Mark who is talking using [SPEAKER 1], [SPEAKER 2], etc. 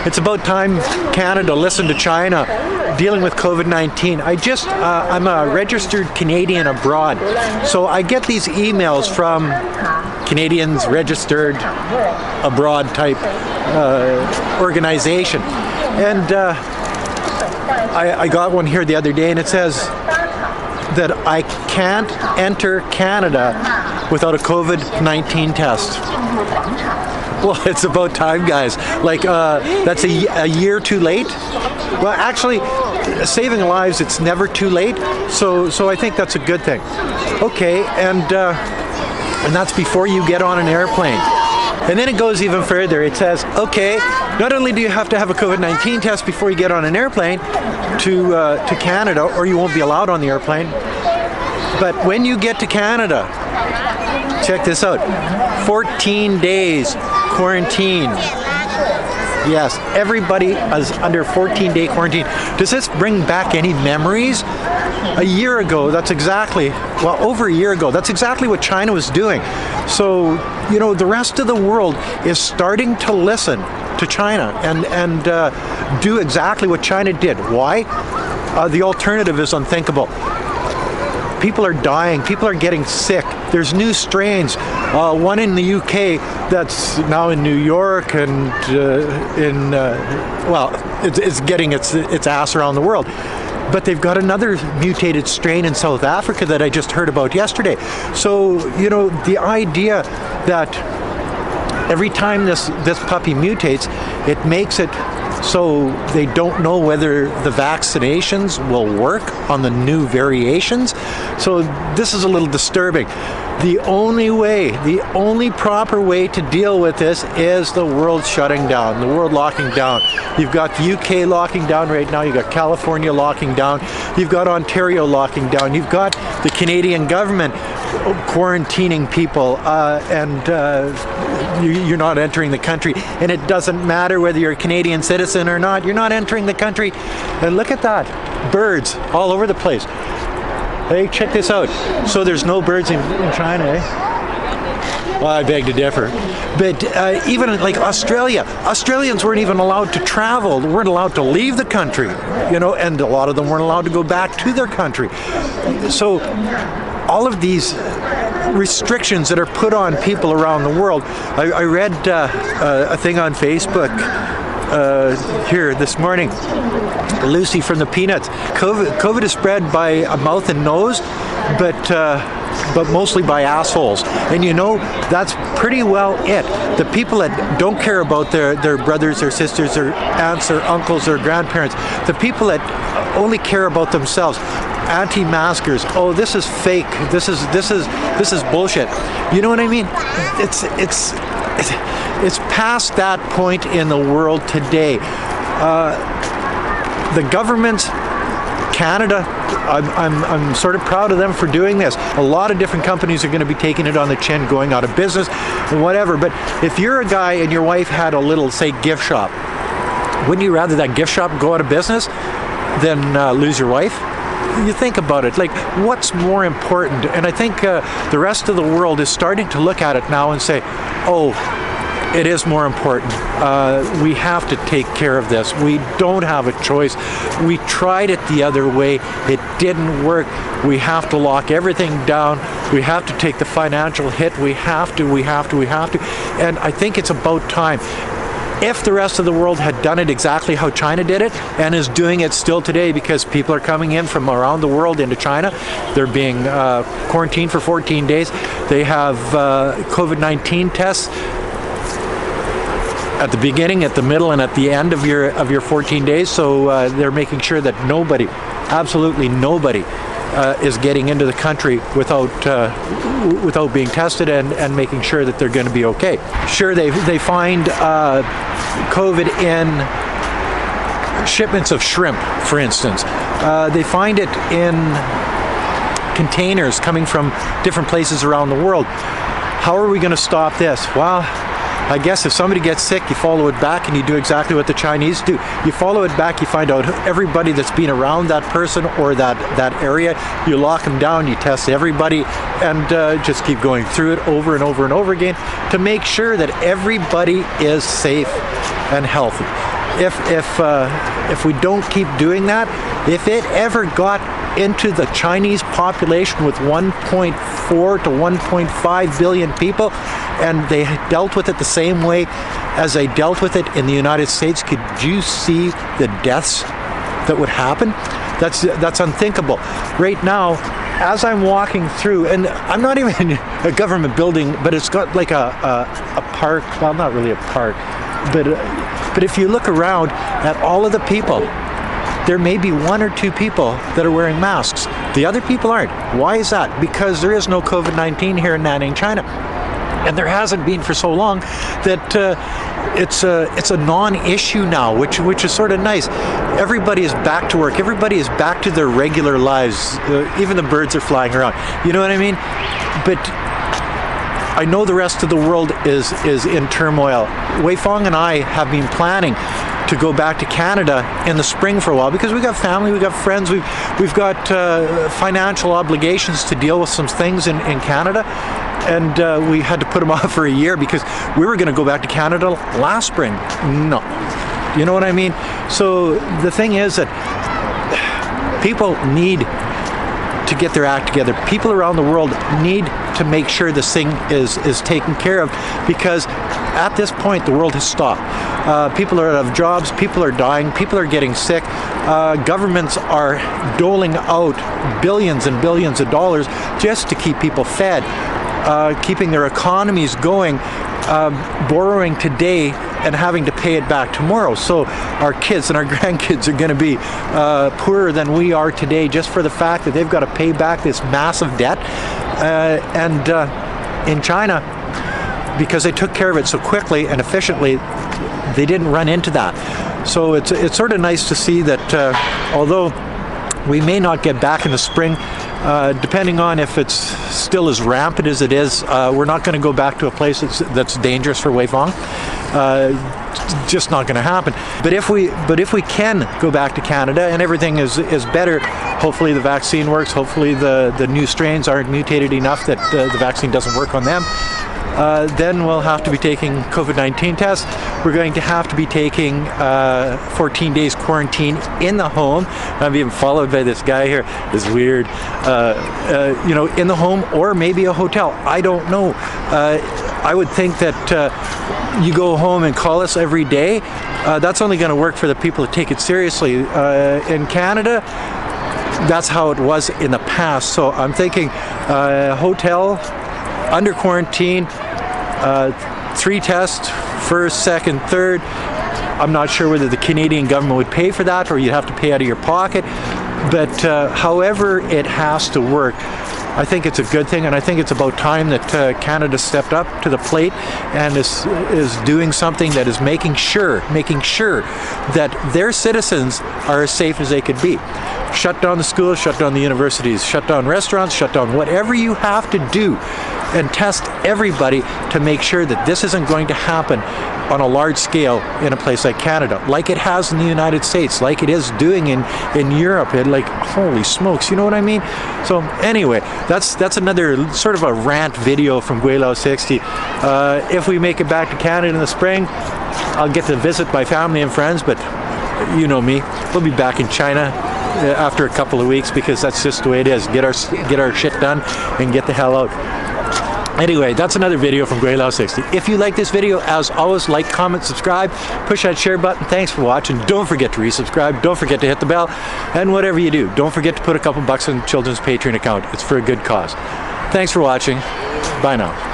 [SPEAKER 1] It's about time Canada listened to China dealing with COVID-19. I'm a registered Canadian abroad, so I get these emails from Canadians registered abroad type organization. And I got one here the other day, and it says that I can't enter Canada without a COVID-19 test. Well, it's about time, guys. Like, that's a year too late. Well, actually, saving lives, it's never too late. So I think that's a good thing. Okay, and that's before you get on an airplane. And then it goes even further. It says, okay, not only do you have to have a COVID-19 test before you get on an airplane to Canada, or you won't be allowed on the airplane, but when you get to Canada, check this out, 14 days quarantine. Yes, everybody is under 14-day quarantine. Does this bring back any memories? A year ago, over a year ago, that's exactly what China was doing. So, the rest of the world is starting to listen to China and do exactly what China did. Why? The alternative is unthinkable. People are dying. People are getting sick. There's new strains. One in the UK that's now in New York and it's getting its ass around the world. But they've got another mutated strain in South Africa that I just heard about yesterday. So, the idea that every time this puppy mutates, it makes it so they don't know whether the vaccinations will work on the new variations. So this is a little disturbing. The only proper way to deal with this is the world shutting down, the world locking down. You've got the UK locking down right now, you've got California locking down, you've got Ontario locking down, you've got the Canadian government quarantining people you're not entering the country. And it doesn't matter whether you're a Canadian citizen or not, you're not entering the country. And look at that, birds all over the place. Hey, check this out. So there's no birds in China, eh? Well, I beg to differ. But even like Australia, Australians weren't even allowed to travel, they weren't allowed to leave the country, and a lot of them weren't allowed to go back to their country. So all of these restrictions that are put on people around the world. I read a thing on Facebook here this morning. Lucy from the Peanuts. COVID is spread by a mouth and nose, but mostly by assholes. And that's pretty well it. The people that don't care about their brothers or sisters or aunts or uncles or grandparents, the people that only care about themselves, anti-maskers, oh, this is fake, this is bullshit. You know what I mean? It's past that point in the world today. The government, Canada, I'm sort of proud of them for doing this. A lot of different companies are going to be taking it on the chin, going out of business and whatever. But if you're a guy and your wife had a little, say, gift shop, wouldn't you rather that gift shop go out of business than lose your wife? You think about it, like, what's more important? And I think the rest of the world is starting to look at it now and say, oh, it is more important. We have to take care of this. We don't have a choice. We tried it the other way. It didn't work. We have to lock everything down. We have to take the financial hit. We have to. And I think it's about time. If the rest of the world had done it exactly how China did it, and is doing it still today, because people are coming in from around the world into China, they're being quarantined for 14 days. They have COVID-19 tests at the beginning, at the middle, and at the end of your 14 days. So they're making sure that nobody, absolutely nobody, is getting into the country without being tested and making sure that they're going to be okay. Sure, they find COVID in shipments of shrimp, for instance. They find it in containers coming from different places around the world. How are we going to stop this? Well, I guess if somebody gets sick, you follow it back and you do exactly what the Chinese do. You follow it back, you find out everybody that's been around that person or that area, you lock them down, you test everybody, and just keep going through it over and over and over again to make sure that everybody is safe and healthy. if we don't keep doing that, if it ever got into the Chinese population with 1.4 to 1.5 billion people, and they dealt with it the same way as they dealt with it in the United States, could you see the deaths that would happen? That's unthinkable. Right now, as I'm walking through, and I'm not even in a government building, but it's got like a park, well, not really a park, but if you look around at all of the people, there may be one or two people that are wearing masks. The other people aren't. Why is that? Because there is no COVID-19 here in Nanning, China. And there hasn't been for so long that it's a non-issue now, which is sort of nice. Everybody is back to work. Everybody is back to their regular lives. Even the birds are flying around. You know what I mean? But I know the rest of the world is in turmoil. Wei Fong and I have been planning to go back to Canada in the spring for a while because we got family, we got friends, we've got financial obligations to deal with some things in Canada, and we had to put them off for a year because we were going to go back to Canada last spring. No, you know what I mean? So the thing is that people need to get their act together. People around the world need to make sure this thing is taken care of, because at this point the world has stopped. People are out of jobs, people are dying, people are getting sick. Governments are doling out billions and billions of dollars just to keep people fed, keeping their economies going, borrowing today and having to pay it back tomorrow. So our kids and our grandkids are going to be poorer than we are today just for the fact that they've got to pay back this massive debt. And in China, because they took care of it so quickly and efficiently, they didn't run into that. So it's sort of nice to see that although we may not get back in the spring, depending on if it's still as rampant as it is, we're not going to go back to a place that's dangerous for Wei Fong. Just not going to happen. But if we can go back to Canada and everything is better, hopefully the vaccine works, hopefully the new strains aren't mutated enough that the vaccine doesn't work on them, then we'll have to be taking COVID-19 tests. We're going to have to be taking 14 days quarantine in the home. I'm being followed by this guy here. It's weird. In the home or maybe a hotel. I don't know. I would think that you go home and call us every day. That's only going to work for the people that take it seriously. In Canada, that's how it was in the past. So I'm thinking hotel, under quarantine, 3 tests, first, second, third. I'm not sure whether the Canadian government would pay for that or you'd have to pay out of your pocket. But however it has to work, I think it's a good thing, and I think it's about time that Canada stepped up to the plate and is doing something that is making sure that their citizens are as safe as they could be. Shut down the schools, shut down the universities, shut down restaurants, shut down whatever you have to do, and test everybody to make sure that this isn't going to happen on a large scale in a place like Canada, like it has in the United States, like it is doing in Europe. And like, holy smokes, you know what I mean? So anyway, that's another sort of a rant video from Gweilo 60. If we make it back to Canada in the spring, I'll get to visit my family and friends, but you know me, we'll be back in China after a couple of weeks, because that's just the way it is. Get our shit done and get the hell out. Anyway, that's another video from Gweilo 60. If you like this video, as always, like, comment, subscribe, push that share button. Thanks for watching. Don't forget to resubscribe. Don't forget to hit the bell. And whatever you do, don't forget to put a couple bucks in Children's Patreon account. It's for a good cause. Thanks for watching. Bye now.